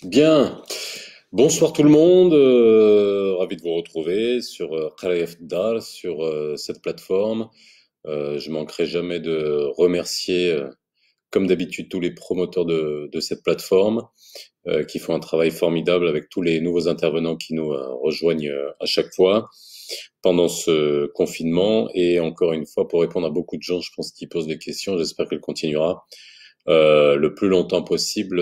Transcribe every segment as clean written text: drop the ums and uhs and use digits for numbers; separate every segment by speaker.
Speaker 1: Bien, bonsoir tout le monde, ravi de vous retrouver sur Qarayef Dar, sur cette plateforme. Je manquerai jamais de remercier, comme d'habitude, tous les promoteurs de cette plateforme qui font un travail formidable avec tous les nouveaux intervenants qui nous rejoignent à chaque fois pendant ce confinement. Et encore une fois, pour répondre à beaucoup de gens, je pense, qui posent des questions, j'espère qu'elle continuera le plus longtemps possible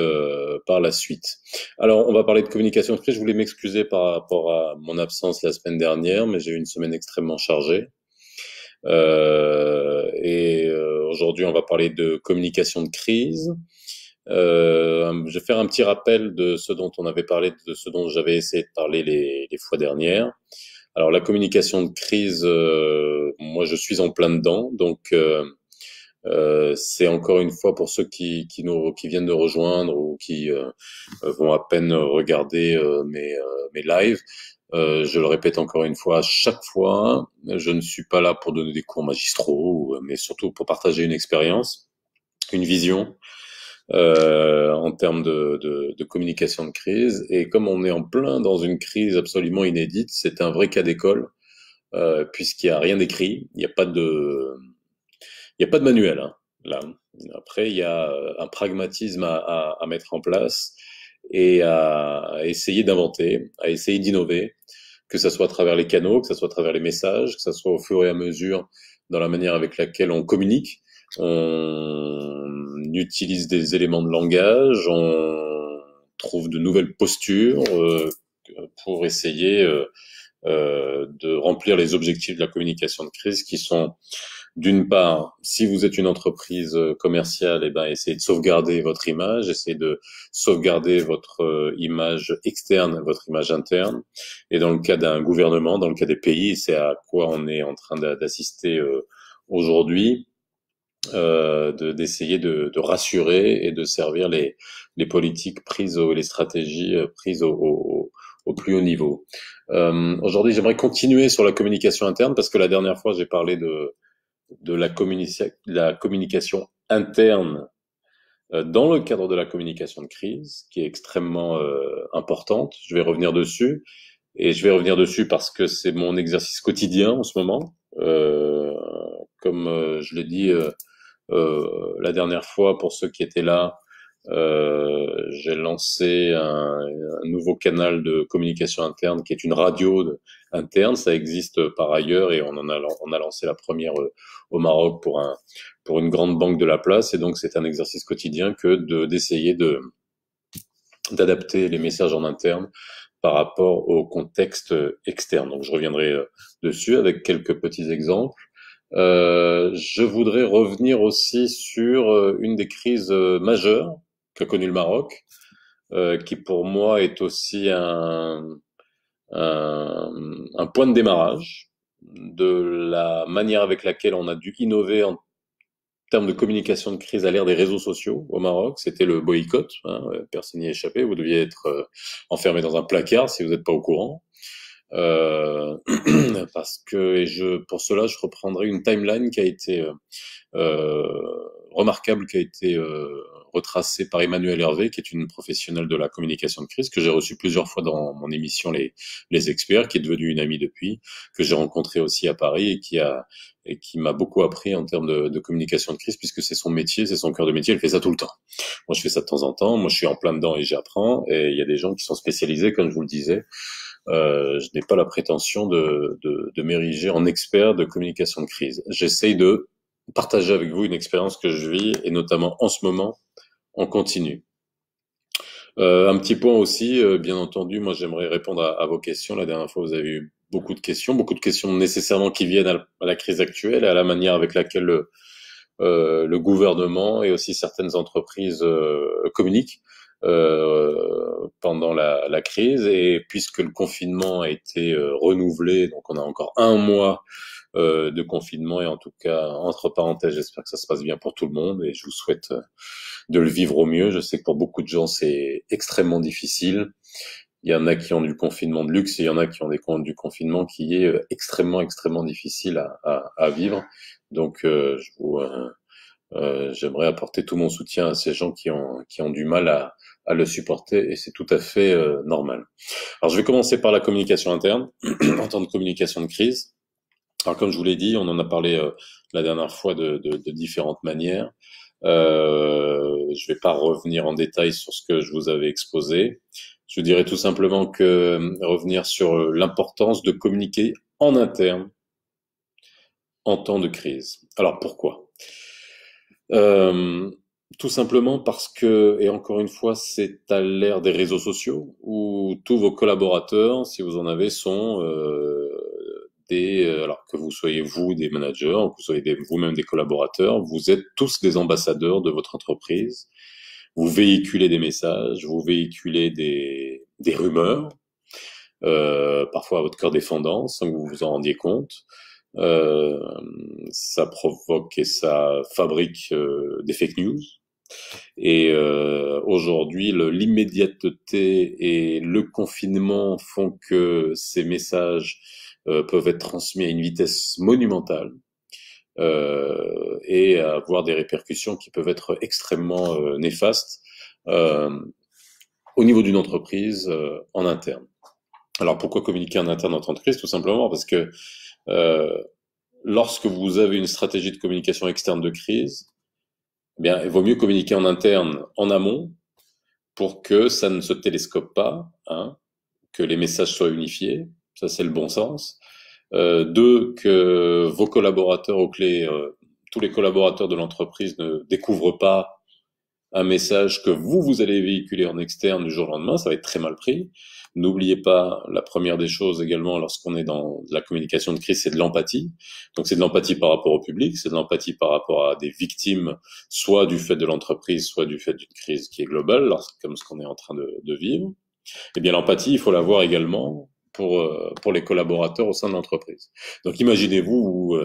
Speaker 1: par la suite. Alors, on va parler de communication de crise. Je voulais m'excuser par rapport à mon absence la semaine dernière, mais j'ai eu une semaine extrêmement chargée. Aujourd'hui, on va parler de communication de crise. Je vais faire un petit rappel de ce dont on avait parlé, de ce dont j'avais essayé de parler les fois dernières. Alors, la communication de crise, moi, je suis en plein dedans, donc c'est encore une fois pour ceux qui viennent de rejoindre ou qui vont à peine regarder mes lives. Je le répète encore une fois, à chaque fois, je ne suis pas là pour donner des cours magistraux, mais surtout pour partager une expérience, une vision en termes de communication de crise. Et comme on est en plein dans une crise absolument inédite, c'est un vrai cas d'école, puisqu'il n'y a rien d'écrit, il y a pas de manuel, hein, là. Après, il y a un pragmatisme à mettre en place et à essayer d'inventer, à essayer d'innover, que ce soit à travers les canaux, que ce soit à travers les messages, que ce soit au fur et à mesure dans la manière avec laquelle on communique. On utilise des éléments de langage, on trouve de nouvelles postures pour essayer de remplir les objectifs de la communication de crise qui sont d'une part, si vous êtes une entreprise commerciale, eh ben, essayez de sauvegarder votre image, essayez de sauvegarder votre image externe, votre image interne. Et dans le cas d'un gouvernement, dans le cas des pays, c'est à quoi on est en train d'assister aujourd'hui, d'essayer de rassurer et de servir les politiques prises, les stratégies prises au plus haut niveau. Aujourd'hui, j'aimerais continuer sur la communication interne parce que la dernière fois, j'ai parlé de la communication interne dans le cadre de la communication de crise, qui est extrêmement importante. Je vais revenir dessus. Et je vais revenir dessus parce que c'est mon exercice quotidien en ce moment. Comme je l'ai dit la dernière fois, pour ceux qui étaient là, j'ai lancé un nouveau canal de communication interne qui est une radio interne. Ça existe par ailleurs et on a lancé la première au Maroc pour une grande banque de la place. Et donc, c'est un exercice quotidien que d'essayer d'adapter les messages en interne par rapport au contexte externe. Donc, je reviendrai dessus avec quelques petits exemples. Je voudrais revenir aussi sur une des crises majeures qu'a connu le Maroc, qui pour moi est aussi un point de démarrage de la manière avec laquelle on a dû innover en termes de communication de crise à l'ère des réseaux sociaux au Maroc. C'était le boycott, hein, personne n'y échappait, vous deviez être enfermé dans un placard si vous n'êtes pas au courant. Euh, Parce que pour cela, je reprendrai une timeline qui a été remarquable, qui a été retracée par Emmanuel Hervé, qui est une professionnelle de la communication de crise, que j'ai reçue plusieurs fois dans mon émission Les Experts, qui est devenue une amie depuis, que j'ai rencontrée aussi à Paris et qui m'a beaucoup appris en termes de communication de crise, puisque c'est son métier, c'est son cœur de métier, elle fait ça tout le temps. Moi, je fais ça de temps en temps, moi, je suis en plein dedans et j'apprends, et il y a des gens qui sont spécialisés, comme je vous le disais. Je n'ai pas la prétention de m'ériger en expert de communication de crise. J'essaye de partager avec vous une expérience que je vis, et notamment en ce moment, en continu. Un petit point aussi, bien entendu, moi j'aimerais répondre à vos questions. La dernière fois, vous avez eu beaucoup de questions nécessairement qui viennent à la crise actuelle et à la manière avec laquelle le gouvernement et aussi certaines entreprises communiquent pendant la crise. Et puisque le confinement a été renouvelé, donc on a encore un mois de confinement, et en tout cas, entre parenthèses, j'espère que ça se passe bien pour tout le monde et je vous souhaite de le vivre au mieux. Je sais que pour beaucoup de gens, c'est extrêmement difficile. Il y en a qui ont du confinement de luxe et il y en a qui ont du confinement qui est extrêmement difficile à vivre. Donc, j'aimerais apporter tout mon soutien à ces gens qui ont du mal à le supporter et c'est tout à fait normal. Alors je vais commencer par la communication interne en temps de communication de crise. Alors comme je vous l'ai dit, on en a parlé la dernière fois de différentes manières. Je vais pas revenir en détail sur ce que je vous avais exposé. Je dirais tout simplement que revenir sur l'importance de communiquer en interne en temps de crise. Alors pourquoi? Euh, Tout simplement parce que, et encore une fois, c'est à l'ère des réseaux sociaux où tous vos collaborateurs, si vous en avez, sont alors que vous soyez vous des managers, que vous soyez vous-même des collaborateurs, vous êtes tous des ambassadeurs de votre entreprise. Vous véhiculez des messages, vous véhiculez des rumeurs, parfois à votre cœur défendant, sans que vous vous en rendiez compte. Euh, Ça provoque et ça fabrique des fake news. Et aujourd'hui, l'immédiateté et le confinement font que ces messages peuvent être transmis à une vitesse monumentale et avoir des répercussions qui peuvent être extrêmement néfastes euh, au niveau d'une entreprise en interne. Alors pourquoi communiquer en interne en temps de crise? Tout simplement parce que euh, lorsque vous avez une stratégie de communication externe de crise, eh bien, il vaut mieux communiquer en interne en amont pour que ça ne se télescope pas, hein, que les messages soient unifiés, ça c'est le bon sens. Deux, que vos collaborateurs aux clés, tous les collaborateurs de l'entreprise ne découvrent pas un message que vous allez véhiculer en externe du jour au lendemain, ça va être très mal pris. N'oubliez pas, la première des choses également lorsqu'on est dans la communication de crise, c'est de l'empathie. Donc c'est de l'empathie par rapport au public, c'est de l'empathie par rapport à des victimes, soit du fait de l'entreprise, soit du fait d'une crise qui est globale, comme ce qu'on est en train de vivre. Eh bien, l'empathie, il faut l'avoir également pour les collaborateurs au sein de l'entreprise. Donc, imaginez-vous où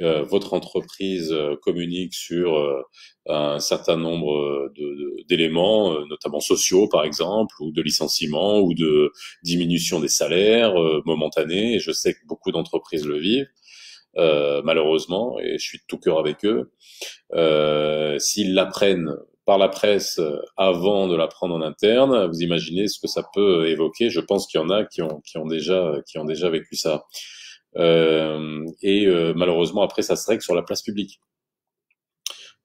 Speaker 1: votre entreprise communique sur un certain nombre d'éléments, notamment sociaux, par exemple, ou de licenciements, ou de diminution des salaires momentanés. Et je sais que beaucoup d'entreprises le vivent, malheureusement, et je suis de tout cœur avec eux. S'ils l'apprennent par la presse avant de l'apprendre en interne, vous imaginez ce que ça peut évoquer. Je pense qu'il y en a qui ont déjà vécu ça. Malheureusement, après, ça se règle sur la place publique.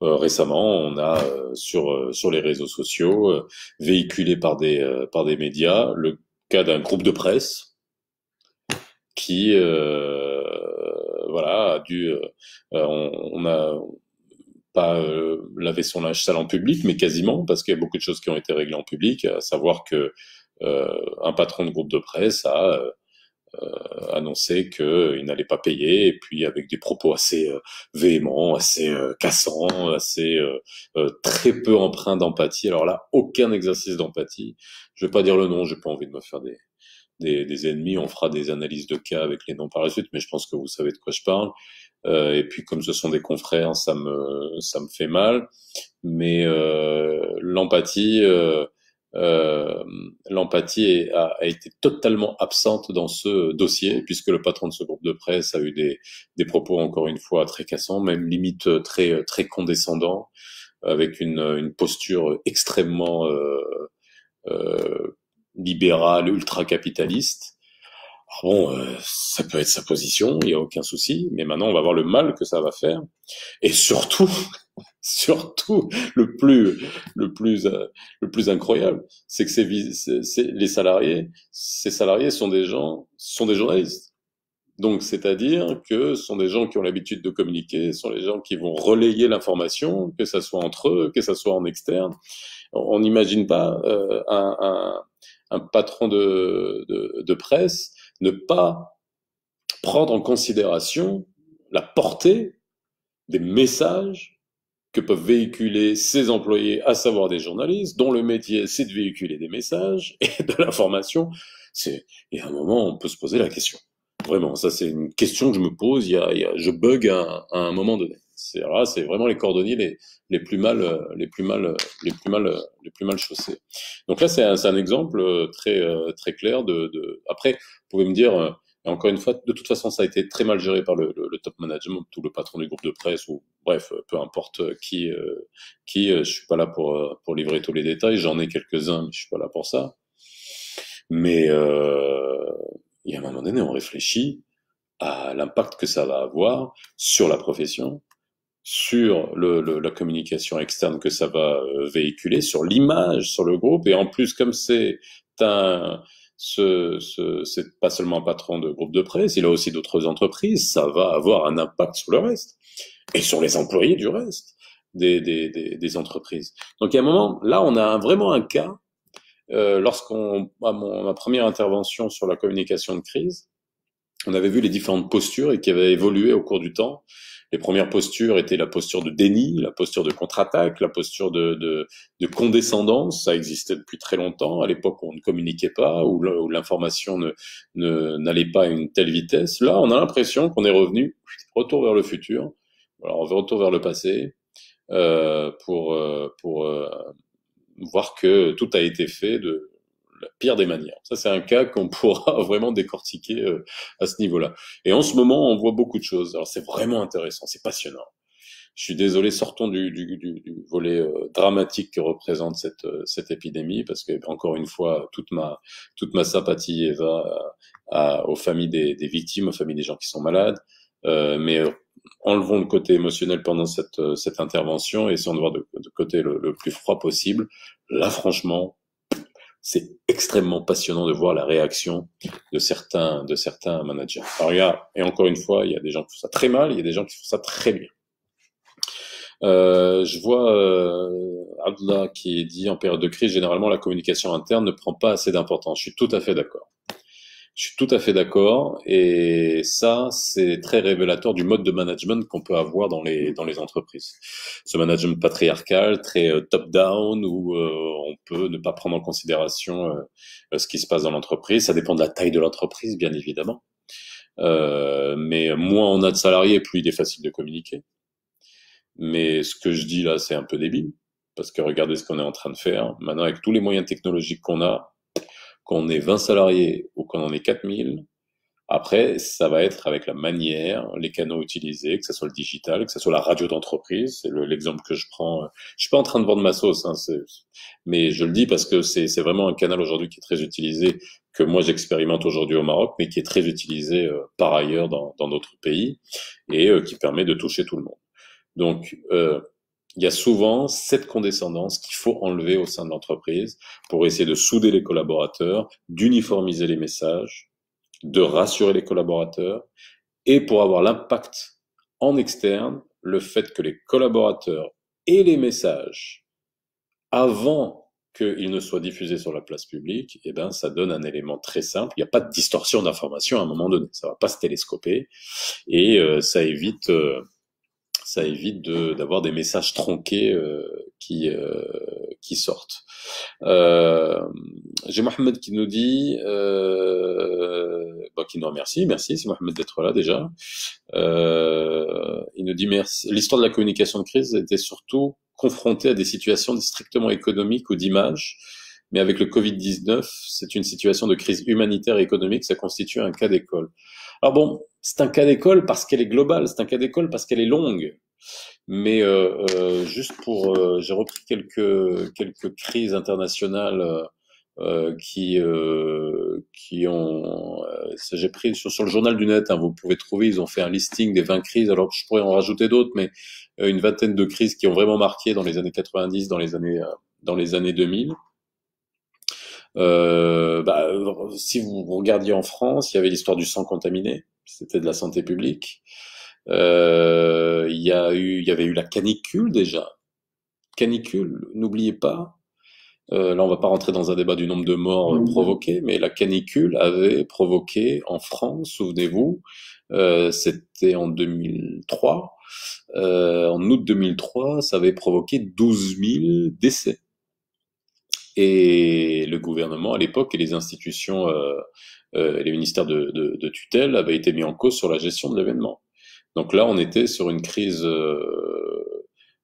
Speaker 1: Récemment, on a sur les réseaux sociaux véhiculé par des médias le cas d'un groupe de presse qui voilà a dû on a pas laver son linge sale en public, mais quasiment, parce qu'il y a beaucoup de choses qui ont été réglées en public, à savoir que un patron de groupe de presse a annoncé qu'il n'allait pas payer, et puis avec des propos assez véhéments, assez cassants, assez très peu empreints d'empathie. Alors là, aucun exercice d'empathie. Je vais pas dire le nom, j'ai pas envie de me faire des ennemis. On fera des analyses de cas avec les noms par la suite, mais je pense que vous savez de quoi je parle. Et puis comme ce sont des confrères, ça me fait mal. Mais l'empathie a été totalement absente dans ce dossier, puisque le patron de ce groupe de presse a eu des propos encore une fois très cassants, même limite très condescendants, avec une posture extrêmement libérale, ultra-capitaliste. Bon, ça peut être sa position, il n'y a aucun souci, mais maintenant on va voir le mal que ça va faire. Et surtout, surtout, le plus incroyable, c'est que ces salariés sont des journalistes. Donc, c'est-à-dire que ce sont des gens qui ont l'habitude de communiquer, ce sont les gens qui vont relayer l'information, que ça soit entre eux, que ça soit en externe. On n'imagine pas un patron de presse ne pas prendre en considération la portée des messages que peuvent véhiculer ses employés, à savoir des journalistes, dont le métier c'est de véhiculer des messages et de l'information. Et à un moment, on peut se poser la question. Vraiment, ça c'est une question que je me pose. Je bug à un moment donné. C'est vraiment les cordonniers les plus mal, les plus mal chaussés. Donc là, c'est un exemple très clair Après, vous pouvez me dire. Et encore une fois, de toute façon, ça a été très mal géré par le top management, tout le patron du groupe de presse, ou bref, peu importe je suis pas là pour livrer tous les détails, j'en ai quelques-uns, mais je suis pas là pour ça. Mais et à un moment donné, on réfléchit à l'impact que ça va avoir sur la profession, sur la communication externe que ça va véhiculer, sur l'image, sur le groupe, et en plus, comme un, c'est pas seulement un patron de groupe de presse, il a aussi d'autres entreprises, ça va avoir un impact sur le reste, et sur les employés du reste des entreprises. Donc, il y a un moment, là, on a vraiment un cas, ma première intervention sur la communication de crise, on avait vu les différentes postures et qui avaient évolué au cours du temps. Les premières postures étaient la posture de déni, la posture de contre-attaque, la posture de condescendance. Ça existait depuis très longtemps. À l'époque, on ne communiquait pas, où l'information n'allait pas à une telle vitesse. Là, on a l'impression qu'on est retour vers le futur. Alors, on retour vers le passé pour voir que tout a été fait de la pire des manières. Ça, c'est un cas qu'on pourra vraiment décortiquer à ce niveau-là. Et en ce moment, on voit beaucoup de choses. Alors, c'est vraiment intéressant, c'est passionnant. Je suis désolé, sortons du volet dramatique que représente cette épidémie, parce que encore une fois, toute ma sympathie va aux familles des victimes, aux familles des gens qui sont malades. Mais enlevons le côté émotionnel pendant cette intervention et essayons de voir de côté le plus froid possible. Là, franchement, c'est extrêmement passionnant de voir la réaction de certains managers. Alors, et encore une fois, il y a des gens qui font ça très mal, il y a des gens qui font ça très bien. Je vois Abdullah qui dit en période de crise, généralement la communication interne ne prend pas assez d'importance. Je suis tout à fait d'accord. Je suis tout à fait d'accord, et ça, c'est très révélateur du mode de management qu'on peut avoir dans les entreprises. Ce management patriarcal, très top-down, où on peut ne pas prendre en considération ce qui se passe dans l'entreprise. Ça dépend de la taille de l'entreprise, bien évidemment. Mais moins on a de salariés, plus il est facile de communiquer. Mais ce que je dis là, c'est un peu débile, parce que regardez ce qu'on est en train de faire. Maintenant, avec tous les moyens technologiques qu'on a, qu'on ait 20 salariés ou qu'on en ait 4000, après, ça va être avec la manière, les canaux utilisés, que ce soit le digital, que ce soit la radio d'entreprise. C'est l'exemple que je prends. Je suis pas en train de vendre ma sauce, hein, mais je le dis parce que c'est vraiment un canal aujourd'hui qui est très utilisé, que moi j'expérimente aujourd'hui au Maroc, mais qui est très utilisé par ailleurs dans d'autres pays, et qui permet de toucher tout le monde. Donc, il y a souvent cette condescendance qu'il faut enlever au sein de l'entreprise pour essayer de souder les collaborateurs, d'uniformiser les messages, de rassurer les collaborateurs, et pour avoir l'impact en externe, le fait que les collaborateurs aient les messages avant qu'ils ne soient diffusés sur la place publique, eh ben, ça donne un élément très simple. Il n'y a pas de distorsion d'information à un moment donné. Ça va pas se télescoper, et ça évite d'avoir des messages tronqués qui sortent. J'ai Mohamed qui nous dit, qui nous remercie, merci, c'est Mohamed d'être là déjà. Il nous dit merci. L'histoire de la communication de crise était surtout confrontée à des situations strictement économiques ou d'image, mais avec le Covid-19, c'est une situation de crise humanitaire et économique, ça constitue un cas d'école. Alors bon, c'est un cas d'école parce qu'elle est globale, c'est un cas d'école parce qu'elle est longue. Mais juste j'ai repris quelques crises internationales qui ont. J'ai pris sur le journal du net. Hein, vous pouvez trouver. Ils ont fait un listing des 20 crises. Alors je pourrais en rajouter d'autres, mais une vingtaine de crises qui ont vraiment marqué dans les années 90, dans les années 2000. Si vous regardiez en France, il y avait l'histoire du sang contaminé. C'était de la santé publique. Il y avait eu la canicule déjà. Canicule, n'oubliez pas. Là, on va pas rentrer dans un débat du nombre de morts provoqués, mais la canicule avait provoqué en France, souvenez-vous, c'était en 2003. En août 2003, ça avait provoqué 12 000 décès. Et le gouvernement à l'époque et les institutions, les ministères de tutelle avaient été mis en cause sur la gestion de l'événement. Donc là, on était sur une crise,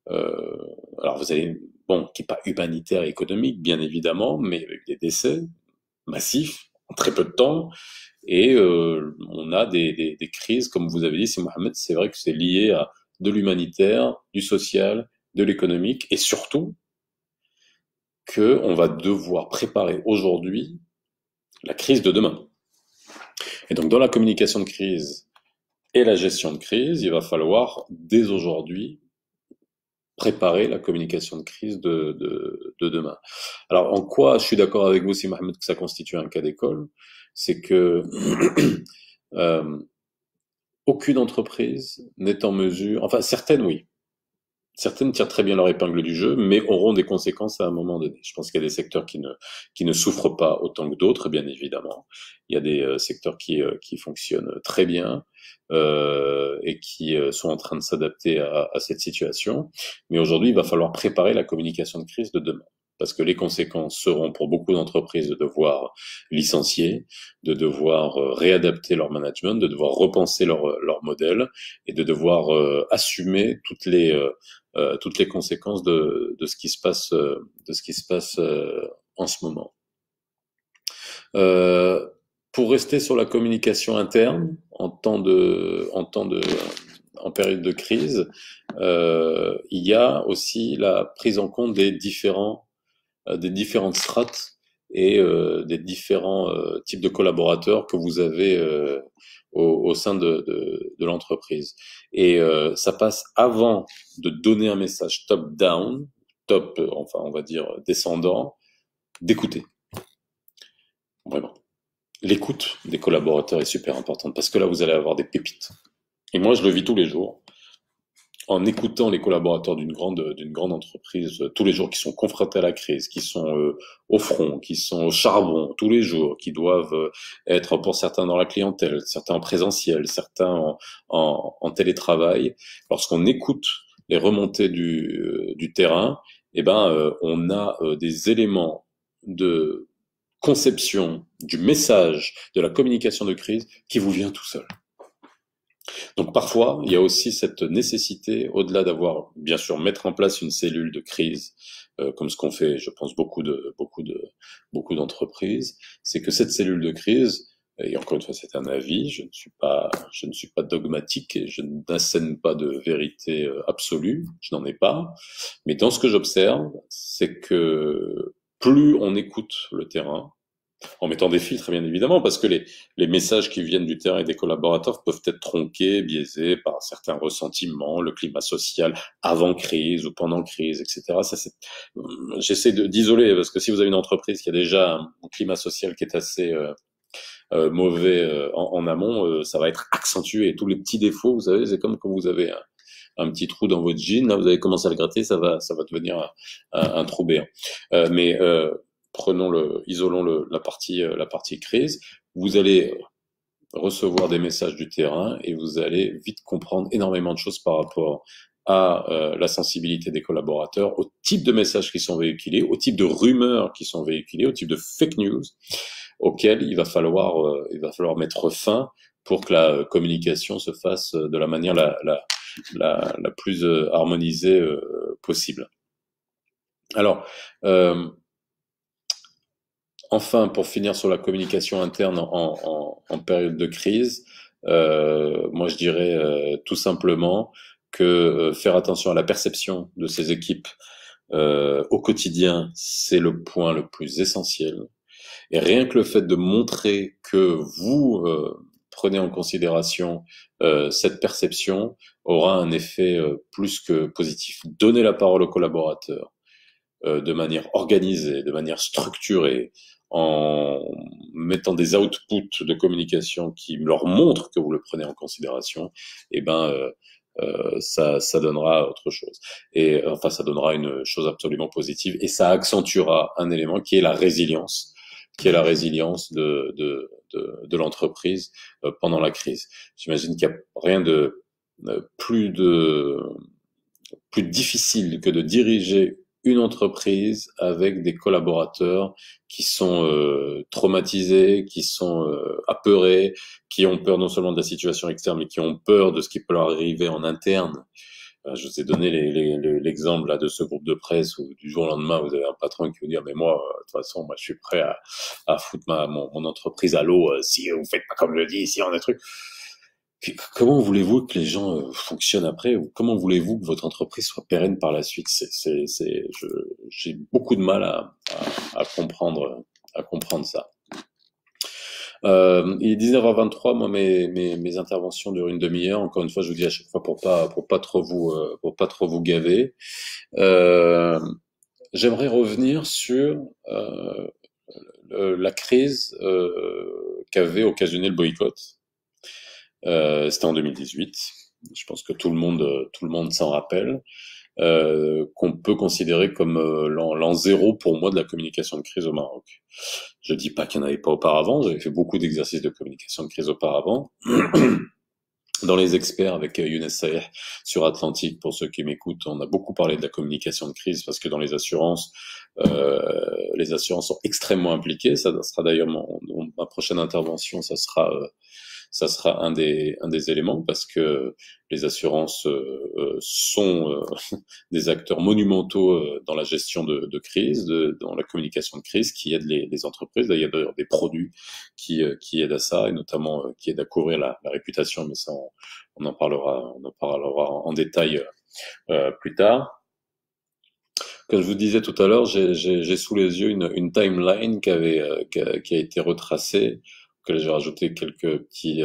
Speaker 1: alors qui n'est pas humanitaire et économique, bien évidemment, mais avec des décès massifs en très peu de temps. Et on a des crises, comme vous avez dit, c'est Mohamed, c'est vrai que c'est lié à de l'humanitaire, du social de l'économique, et surtout qu'on va devoir préparer aujourd'hui la crise de demain. Et donc, dans la communication de crise et la gestion de crise, il va falloir, dès aujourd'hui, préparer la communication de crise de demain. Alors, en quoi je suis d'accord avec vous, si Mohamed, que ça constitue un cas d'école, c'est que aucune entreprise n'est en mesure, enfin certaines oui, certaines tirent très bien leur épingle du jeu, mais auront des conséquences à un moment donné. Je pense qu'il y a des secteurs qui ne souffrent pas autant que d'autres, bien évidemment. Il y a des secteurs qui fonctionnent très bien et qui sont en train de s'adapter à cette situation. Mais aujourd'hui, il va falloir préparer la communication de crise de demain. Parce que les conséquences seront pour beaucoup d'entreprises de devoir licencier, de devoir réadapter leur management, de devoir repenser leur modèle et de devoir assumer toutes les conséquences de ce qui se passe, en ce moment. Pour rester sur la communication interne en période de crise, il y a aussi la prise en compte des différentes strates et des différents types de collaborateurs que vous avez au sein de l'entreprise. Et ça passe avant de donner un message top-down, enfin on va dire descendant, d'écouter. Vraiment. L'écoute des collaborateurs est super importante parce que là, vous allez avoir des pépites. Et moi, je le vis tous les jours en écoutant les collaborateurs d'une grande entreprise tous les jours qui sont confrontés à la crise, qui sont au front, qui sont au charbon tous les jours, qui doivent être pour certains dans la clientèle, certains en présentiel, certains en télétravail. Lorsqu'on écoute les remontées du terrain, eh ben, on a des éléments de conception du message, de la communication de crise qui vous vient tout seul. Donc parfois, il y a aussi cette nécessité, au-delà d'avoir, bien sûr, mettre en place une cellule de crise, comme ce qu'on fait, je pense, beaucoup d'entreprises, c'est que cette cellule de crise, et encore une fois, c'est un avis, je ne suis pas dogmatique et je n'assène pas de vérité absolue, je n'en ai pas, mais dans ce que j'observe, c'est que plus on écoute le terrain, en mettant des filtres, bien évidemment, parce que les messages qui viennent du terrain et des collaborateurs peuvent être tronqués, biaisés par certains ressentiments, le climat social avant crise ou pendant crise, etc. Ça, j'essaie d'isoler, parce que si vous avez une entreprise qui a déjà un climat social qui est assez mauvais en amont, ça va être accentué. Tous les petits défauts, vous savez, c'est comme quand vous avez un petit trou dans votre jean, là, vous allez commencer à le gratter, ça va devenir un trou béant. Isolons la partie crise. Vous allez recevoir des messages du terrain et vous allez vite comprendre énormément de choses par rapport à la sensibilité des collaborateurs, au type de messages qui sont véhiculés, au type de rumeurs qui sont véhiculées, au type de fake news auxquelles il va falloir mettre fin pour que la communication se fasse de la manière la plus harmonisée possible. Alors, enfin, pour finir sur la communication interne en période de crise, moi je dirais tout simplement que faire attention à la perception de ces équipes au quotidien, c'est le point le plus essentiel. Et rien que le fait de montrer que vous prenez en considération cette perception aura un effet plus que positif. Donnez la parole aux collaborateurs de manière organisée, de manière structurée, en mettant des outputs de communication qui leur montrent que vous le prenez en considération, eh ben ça donnera autre chose. Et enfin, ça donnera une chose absolument positive et ça accentuera un élément qui est la résilience, de l'entreprise pendant la crise. J'imagine qu'il n'y a rien de plus difficile que de diriger une entreprise avec des collaborateurs qui sont traumatisés, qui sont apeurés, qui ont peur non seulement de la situation externe, mais qui ont peur de ce qui peut leur arriver en interne. Je vous ai donné l'exemple là de ce groupe de presse où du jour au lendemain vous avez un patron qui vous dit mais moi de toute façon moi je suis prêt à foutre mon entreprise à l'eau si vous faites pas comme je dis, si on a des trucs. comment voulez-vous que les gens fonctionnent après, ou comment voulez-vous que votre entreprise soit pérenne par la suite? J'ai beaucoup de mal à comprendre ça. Il est 19h23, moi mes interventions durent une demi-heure. Encore une fois, je vous dis à chaque fois pour pas trop vous gaver. Euh, J'aimerais revenir sur la crise qu'avait occasionné le boycott. C'était en 2018. Je pense que tout le monde s'en rappelle. Qu'on peut considérer comme l'an zéro pour moi de la communication de crise au Maroc. Je dis pas qu'il n'y en avait pas auparavant, j'avais fait beaucoup d'exercices de communication de crise auparavant. Dans les experts avec Younes Saïh sur Atlantique, pour ceux qui m'écoutent, on a beaucoup parlé de la communication de crise parce que dans les assurances sont extrêmement impliquées. Ça sera d'ailleurs ma prochaine intervention, ça sera un des éléments parce que les assurances sont des acteurs monumentaux dans la gestion de crise, dans la communication de crise, qui aident les entreprises. Là, il y a d'ailleurs des produits qui aident à ça, et notamment qui aident à couvrir la réputation, mais ça, on en parlera en détail plus tard. Comme je vous disais tout à l'heure, j'ai sous les yeux une timeline qui a été retracée, que j'ai rajouté quelques petits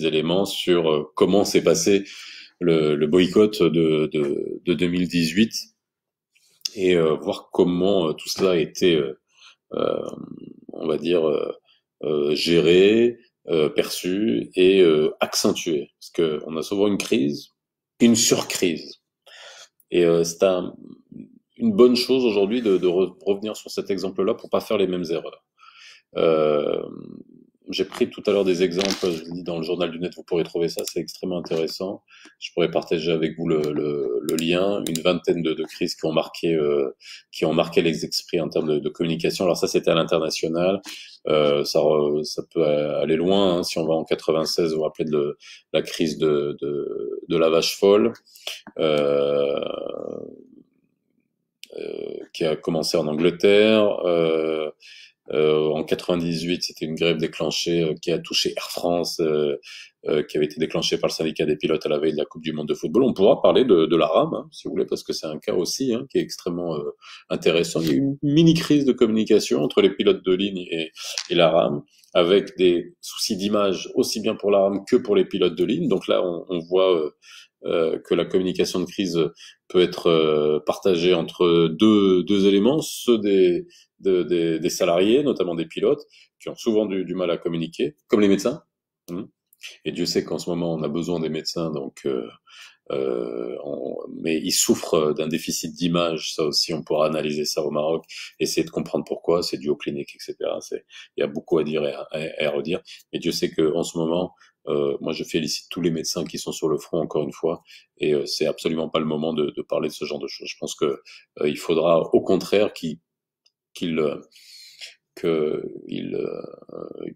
Speaker 1: éléments sur comment s'est passé le boycott de 2018 et voir comment tout cela a été, on va dire, géré, perçu et accentué. Parce qu'on a souvent une crise, une surcrise. Et une bonne chose aujourd'hui de revenir sur cet exemple-là pour pas faire les mêmes erreurs. J'ai pris tout à l'heure des exemples, je vous dis dans le journal du net, vous pourrez trouver ça, c'est extrêmement intéressant. Je pourrais partager avec vous le lien, une vingtaine de crises qui ont marqué les esprits en termes de communication. Alors ça, c'était à l'international. Ça peut aller loin, hein. Si on va en 96, vous vous rappelez de la crise de la vache folle. Qui a commencé en Angleterre. En 98, c'était une grève déclenchée qui a touché Air France, qui avait été déclenchée par le syndicat des pilotes à la veille de la Coupe du Monde de football. On pourra parler de la RAM, hein, si vous voulez, parce que c'est un cas aussi qui est extrêmement intéressant. Il y a eu une mini crise de communication entre les pilotes de ligne et la RAM, avec des soucis d'image aussi bien pour la RAM que pour les pilotes de ligne. Donc là, on voit que la communication de crise peut être partagée entre deux éléments, ceux des salariés, notamment des pilotes, qui ont souvent du mal à communiquer, comme les médecins. Et Dieu sait qu'en ce moment, on a besoin des médecins, donc mais ils souffrent d'un déficit d'image. Ça aussi, on pourra analyser ça au Maroc, essayer de comprendre pourquoi. C'est dû aux cliniques, etc. Il y a beaucoup à dire et à redire. Mais Dieu sait qu'en ce moment, moi, je félicite tous les médecins qui sont sur le front, encore une fois, et c'est absolument pas le moment de parler de ce genre de choses. Je pense que il faudra, au contraire, qu'ils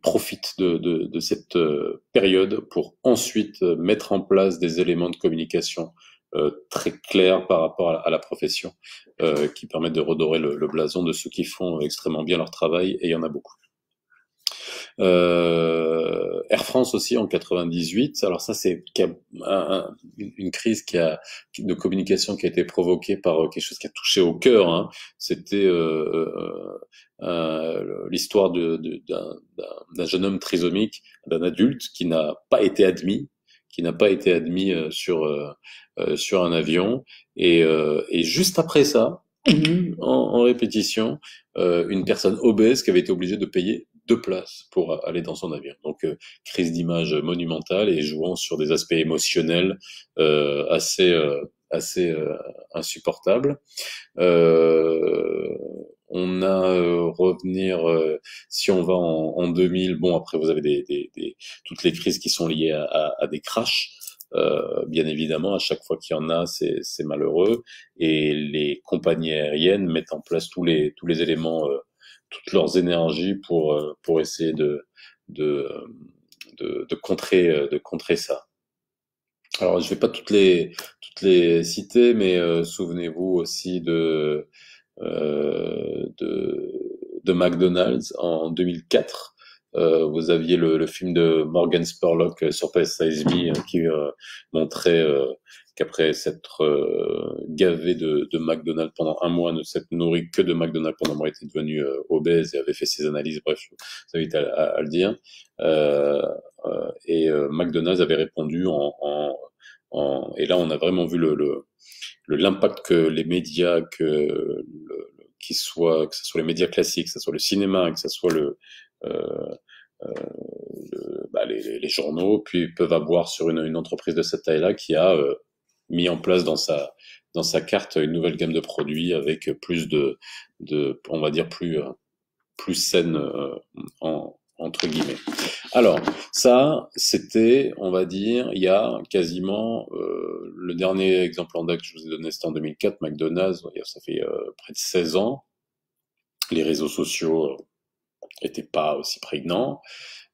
Speaker 1: profitent de cette période pour ensuite mettre en place des éléments de communication très clairs par rapport à la profession, qui permettent de redorer le blason de ceux qui font extrêmement bien leur travail, et il y en a beaucoup. Air France aussi en 98. Alors ça, c'est une crise de communication qui a été provoquée par quelque chose qui a touché au cœur. Hein. C'était l'histoire d'un jeune homme trisomique, d'un adulte qui n'a pas été admis sur un avion. Et juste après ça, en répétition, une personne obèse qui avait été obligée de payer 2 places pour aller dans son avion. Donc, crise d'image monumentale et jouant sur des aspects émotionnels assez insupportables. On a revenir, si on va en 2000, bon après vous avez toutes les crises qui sont liées à des crashs. Bien évidemment, à chaque fois qu'il y en a, c'est malheureux, et les compagnies aériennes mettent en place tous les éléments, toutes leurs énergies pour essayer de contrer ça. Alors, je vais pas toutes les citer, mais souvenez-vous aussi de McDonald's en 2004, Vous aviez le film de Morgan Spurlock sur PSISB qui montrait qu'après s'être gavé de McDonald's pendant un mois, ne s'être nourri que de McDonald's pendant un mois, était devenu obèse et avait fait ses analyses. Bref, je vous invite à le dire. McDonald's avait répondu et là on a vraiment vu l'impact que les médias, que ce soit les médias classiques, que ce soit le cinéma, que ce soit euh, les journaux, puis peuvent avoir sur une entreprise de cette taille-là qui a mis en place dans sa carte une nouvelle gamme de produits avec plus on va dire plus saine entre guillemets. Alors ça, c'était, on va dire, il y a quasiment le dernier exemple en date que je vous ai donné, c'était en 2004, McDonald's. Ça fait près de 16 ans. Les réseaux sociaux n'étaient pas aussi prégnants.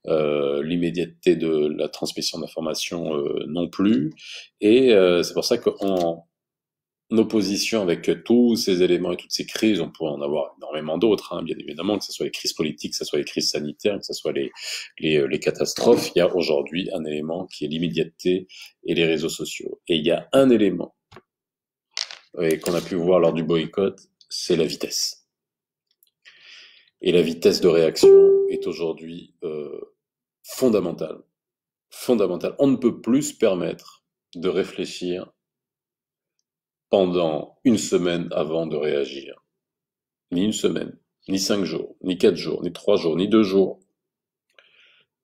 Speaker 1: L'immédiateté de la transmission d'informations non plus. Et c'est pour ça qu'en opposition avec tous ces éléments et toutes ces crises, on pourrait en avoir énormément d'autres, hein, bien évidemment, que ce soit les crises politiques, que ce soit les crises sanitaires, que ce soit les catastrophes, il y a aujourd'hui un élément qui est l'immédiateté et les réseaux sociaux. Et il y a un élément qu'on a pu voir lors du boycott, c'est la vitesse. Et la vitesse de réaction est aujourd'hui fondamentale. Fondamentale. On ne peut plus se permettre de réfléchir pendant une semaine avant de réagir. Ni une semaine, ni 5 jours, ni 4 jours, ni 3 jours, ni 2 jours.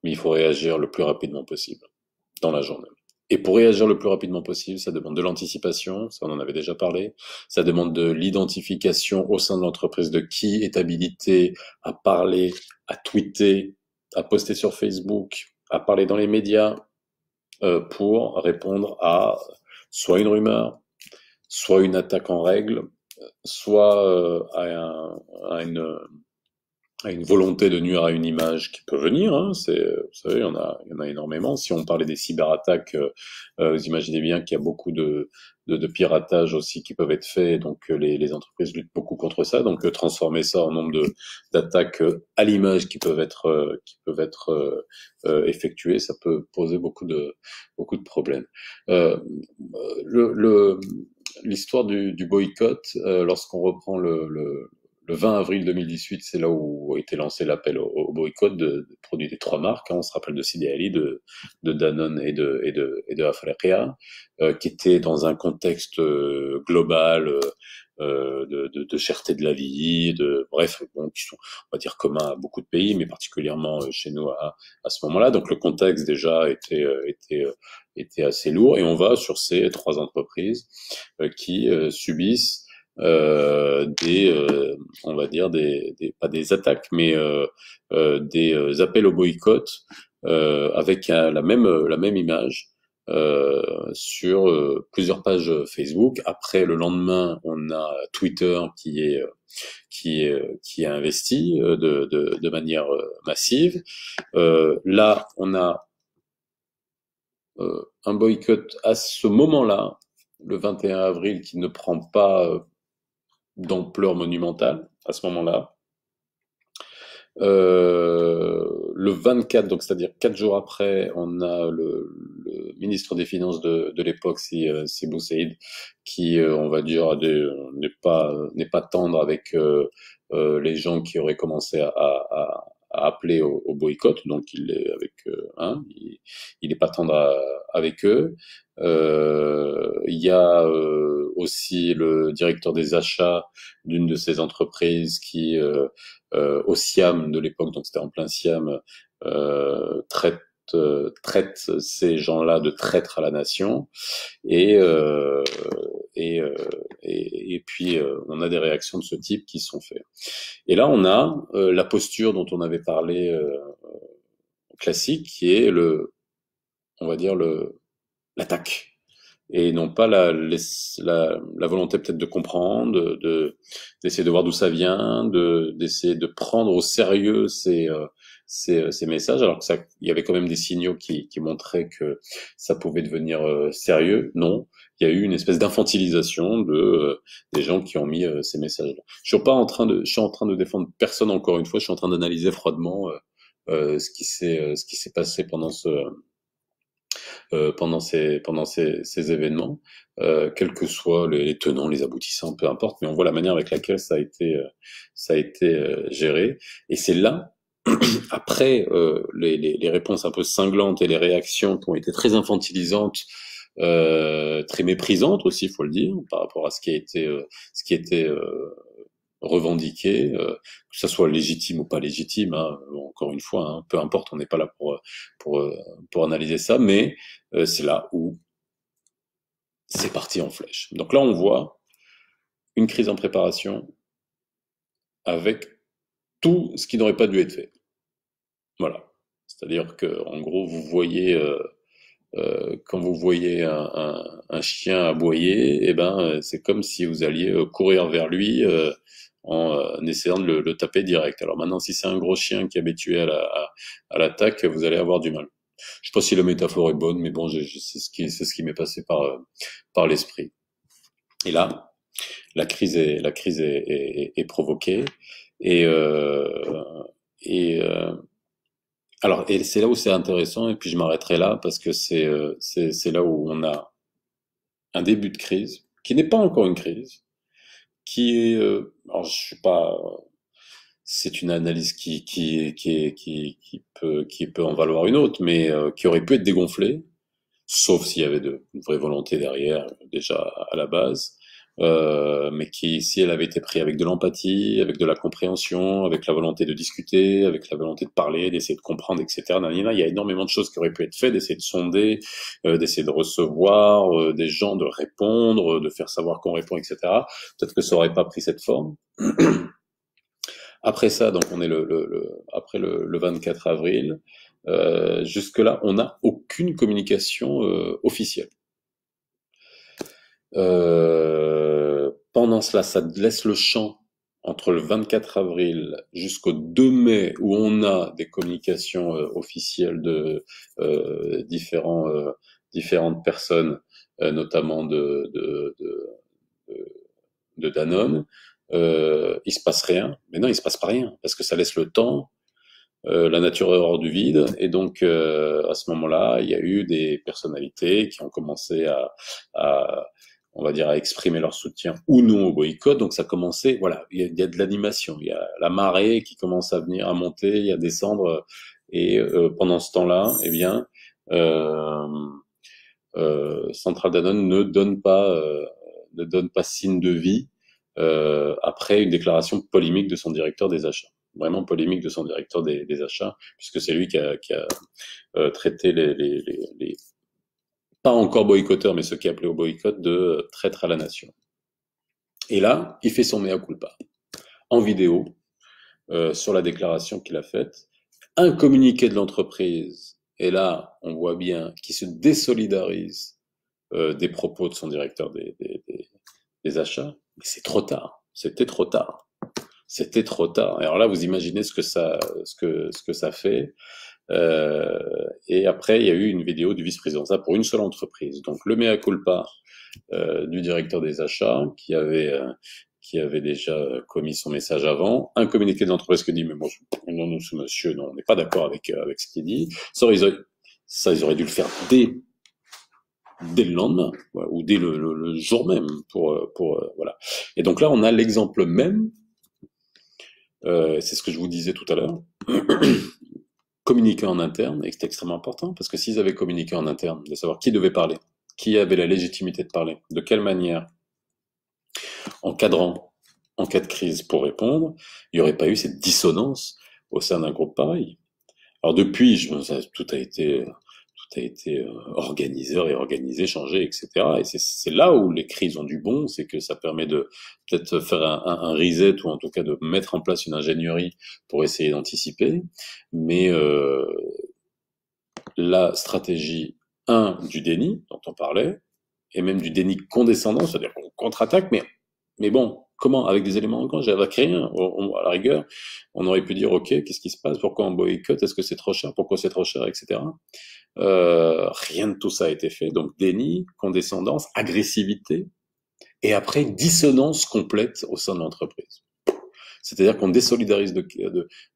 Speaker 1: Mais il faut réagir le plus rapidement possible dans la journée. Et pour réagir le plus rapidement possible, ça demande de l'anticipation, ça on en avait déjà parlé, ça demande de l'identification au sein de l'entreprise de qui est habilité à parler, à tweeter, à poster sur Facebook, à parler dans les médias pour répondre à soit une rumeur, soit une attaque en règle, soit à une volonté de nuire à une image qui peut venir. Hein, vous savez, il y en a énormément. Si on parlait des cyberattaques, vous imaginez bien qu'il y a beaucoup de piratage aussi qui peuvent être faits. Donc les entreprises luttent beaucoup contre ça. Donc transformer ça en nombre d'attaques à l'image qui peuvent être effectuées, ça peut poser beaucoup de problèmes. L'histoire du boycott, lorsqu'on reprend le 20 avril 2018, c'est là où a été lancé l'appel au boycott de produits des 3 marques. Hein, on se rappelle de Sidi Ali, de Danone et de Afalekia, qui étaient dans un contexte global de cherté de la vie, bref, bon, qui sont, on va dire, communs à beaucoup de pays, mais particulièrement chez nous à ce moment-là. Donc le contexte déjà était assez lourd, et on va sur ces 3 entreprises qui subissent on va dire pas des attaques, mais des appels au boycott avec la même image sur plusieurs pages Facebook. Après, le lendemain, on a Twitter qui est investi de manière massive. Là, on a un boycott à ce moment-là, le 21 avril, qui ne prend pas d'ampleur monumentale à ce moment-là. Le 24, donc c'est-à-dire 4 jours après, on a le ministre des Finances de l'époque, c'est Boussaïd, qui, on va dire, n'est pas tendre avec les gens qui auraient commencé à appeler au boycott, donc il est avec il est pas tendre avec eux. Il y a aussi le directeur des achats d'une de ces entreprises qui au Siam de l'époque, donc c'était en plein Siam, traite ces gens-là de traîtres à la nation, et puis on a des réactions de ce type qui sont faites. Et là on a la posture dont on avait parlé classique, qui est on va dire l'attaque, et non pas la volonté peut-être de comprendre, d'essayer de voir d'où ça vient, d'essayer de prendre au sérieux ces messages, alors que il y avait quand même des signaux qui montraient que ça pouvait devenir sérieux. Non, il y a eu une espèce d'infantilisation des gens qui ont mis ces messages-là. Je suis en train de défendre personne, encore une fois, je suis en train d'analyser froidement ce qui s'est passé pendant ces événements, quels que soient les tenants, les aboutissants, peu importe, mais on voit la manière avec laquelle ça a été géré. Et c'est là, après les réponses un peu cinglantes et les réactions qui ont été très infantilisantes, très méprisantes aussi, il faut le dire, par rapport à ce qui était revendiqué, que ça soit légitime ou pas légitime, hein, encore une fois, hein, peu importe, on n'est pas là pour, euh, pour analyser ça, mais c'est là où c'est parti en flèche. Donc là, on voit une crise en préparation avec tout ce qui n'aurait pas dû être fait. Voilà. C'est-à-dire que, en gros, vous voyez, quand vous voyez un chien aboyer, eh ben, c'est comme si vous alliez courir vers lui en essayant de le taper direct. Alors maintenant, si c'est un gros chien qui est habitué à l'attaque, vous allez avoir du mal. Je sais pas si la métaphore est bonne, mais bon, c'est ce qui m'est passé par l'esprit. Et là, la crise est provoquée et et alors et c'est là où c'est intéressant et puis je m'arrêterai là parce que c'est là où on a un début de crise qui n'est pas encore une crise, qui est alors je suis pas c'est une analyse qui peut en valoir une autre, mais qui aurait pu être dégonflée, sauf s'il y avait une vraie volonté derrière, déjà à la base, mais qui, si elle avait été prise avec de l'empathie, avec de la compréhension, avec la volonté de discuter, avec la volonté de parler, d'essayer de comprendre, etc. Il y a énormément de choses qui auraient pu être faites, d'essayer de sonder, d'essayer de recevoir des gens, de répondre, de faire savoir qu'on répond, etc. Peut-être que ça aurait pas pris cette forme. Après ça, donc on est après le 24 avril. Jusque-là, on n'a aucune communication officielle. Pendant cela, ça laisse le champ entre le 24 avril jusqu'au 2 mai où on a des communications officielles de différentes personnes, notamment de Danone. Il se passe rien, mais non, il se passe pas rien parce que ça laisse le temps. La nature est hors du vide, et donc à ce moment-là, il y a eu des personnalités qui ont commencé à on va dire, à exprimer leur soutien ou non au boycott. Donc ça commençait, voilà, il y a de l'animation, il y a la marée qui commence à venir, à monter, à descendre, et pendant ce temps-là, eh bien, euh, Central Danone ne donne pas signe de vie après une déclaration polémique de son directeur des achats. Vraiment polémique de son directeur des achats, puisque c'est lui qui a traité les pas encore boycotteurs, mais ceux qui appelaient au boycott de traîtres à la nation. Et là, il fait son mea culpa en vidéo sur la déclaration qu'il a faite, un communiqué de l'entreprise, et là, on voit bien qu'il se désolidarise des propos de son directeur des achats, mais c'est trop tard. C'était trop tard. C'était trop tard. Alors là, vous imaginez ce que ça fait. Et après, il y a eu une vidéo du vice-président, ça pour une seule entreprise. Donc le mea culpa du directeur des achats qui avait déjà commis son message avant, un communiqué de l'entreprise qui dit mais moi non, ce monsieur, non, on n'est pas d'accord avec ce qu'il dit. Ils auraient dû le faire dès le lendemain, voilà, ou dès le jour même pour voilà. Et donc là, on a l'exemple même. C'est ce que je vous disais tout à l'heure. Communiquer en interne, et c'est extrêmement important, parce que s'ils avaient communiqué en interne, de savoir qui devait parler, qui avait la légitimité de parler, de quelle manière, encadrant en cas de crise pour répondre, il n'y aurait pas eu cette dissonance au sein d'un groupe pareil. Alors depuis, tout a été organisé, réorganisé, changé, etc. Et c'est là où les crises ont du bon, c'est que ça permet de peut-être faire un reset ou en tout cas de mettre en place une ingénierie pour essayer d'anticiper. Mais la stratégie 1 du déni dont on parlait, et même du déni condescendant, c'est-à-dire qu'on contre-attaque, mais bon, comment? Avec des éléments manquants, avec rien. À la rigueur, on aurait pu dire, ok, qu'est-ce qui se passe? Pourquoi on boycotte? Est-ce que c'est trop cher? Pourquoi c'est trop cher? Etc. Rien de tout ça a été fait. Donc déni, condescendance, agressivité, et après dissonance complète au sein de l'entreprise. C'est-à-dire qu'on désolidarise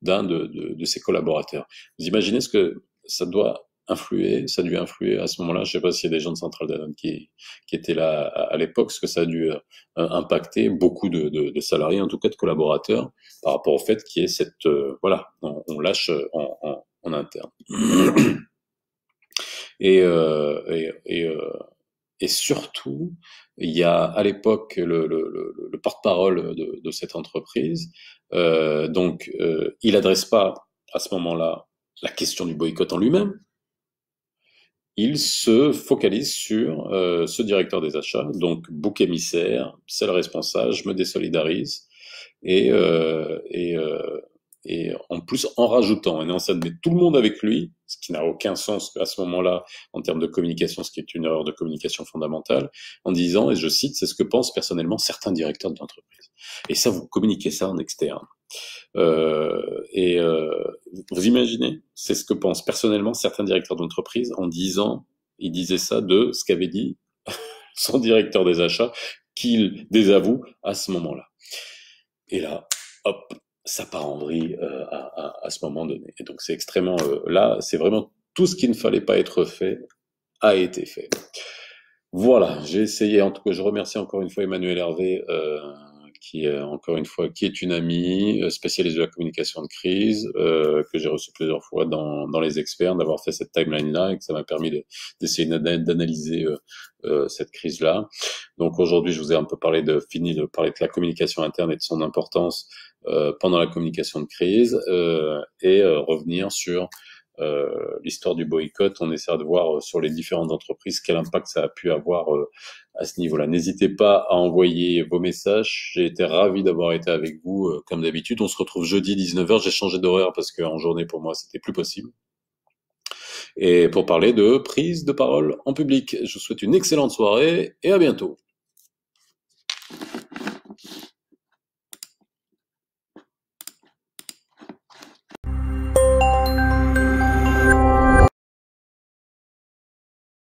Speaker 1: d'un de ses collaborateurs. Vous imaginez ce que ça doit influer, ça a dû influer à ce moment-là. Je ne sais pas s'il y a des gens de Centrale Danone qui étaient là à l'époque, ce que ça a dû impacter beaucoup de salariés, en tout cas de collaborateurs, par rapport au fait qu'il y ait cette, voilà, on lâche en interne. Et, euh, et, et, euh, et surtout, il y a à l'époque le porte-parole de cette entreprise. Il adresse pas à ce moment-là la question du boycott en lui-même. Il se focalise sur ce directeur des achats, donc bouc émissaire, c'est le responsable, je me désolidarise. Et, euh, et, euh, et en plus, en rajoutant un enseigne de mettre tout le monde avec lui, ce qui n'a aucun sens à ce moment-là en termes de communication, ce qui est une erreur de communication fondamentale, en disant, et je cite, c'est ce que pensent personnellement certains directeurs de l'entreprise. Et ça, vous communiquez ça en externe. Vous imaginez, c'est ce que pensent personnellement certains directeurs d'entreprise en disant, il disait ça de ce qu'avait dit son directeur des achats, qu'il désavoue à ce moment-là. Et là, hop, ça part en vrille à ce moment donné. Et donc c'est extrêmement là, c'est vraiment tout ce qui ne fallait pas être fait a été fait. Voilà, j'ai essayé. En tout cas, je remercie encore une fois Emmanuel Hervé, qui encore une fois, qui est une amie spécialiste de la communication de crise, que j'ai reçue plusieurs fois dans les experts, d'avoir fait cette timeline-là et que ça m'a permis d'essayer d'analyser cette crise-là. Donc aujourd'hui, je vous ai un peu fini de parler de la communication interne et de son importance pendant la communication de crise, revenir sur l'histoire du boycott. On essaiera de voir sur les différentes entreprises quel impact ça a pu avoir à ce niveau-là. N'hésitez pas à envoyer vos messages. J'ai été ravi d'avoir été avec vous comme d'habitude. On se retrouve jeudi 19h. J'ai changé d'horaire parce qu'en journée pour moi c'était plus possible. Et pour parler de prise de parole en public. Je vous souhaite une excellente soirée et à bientôt.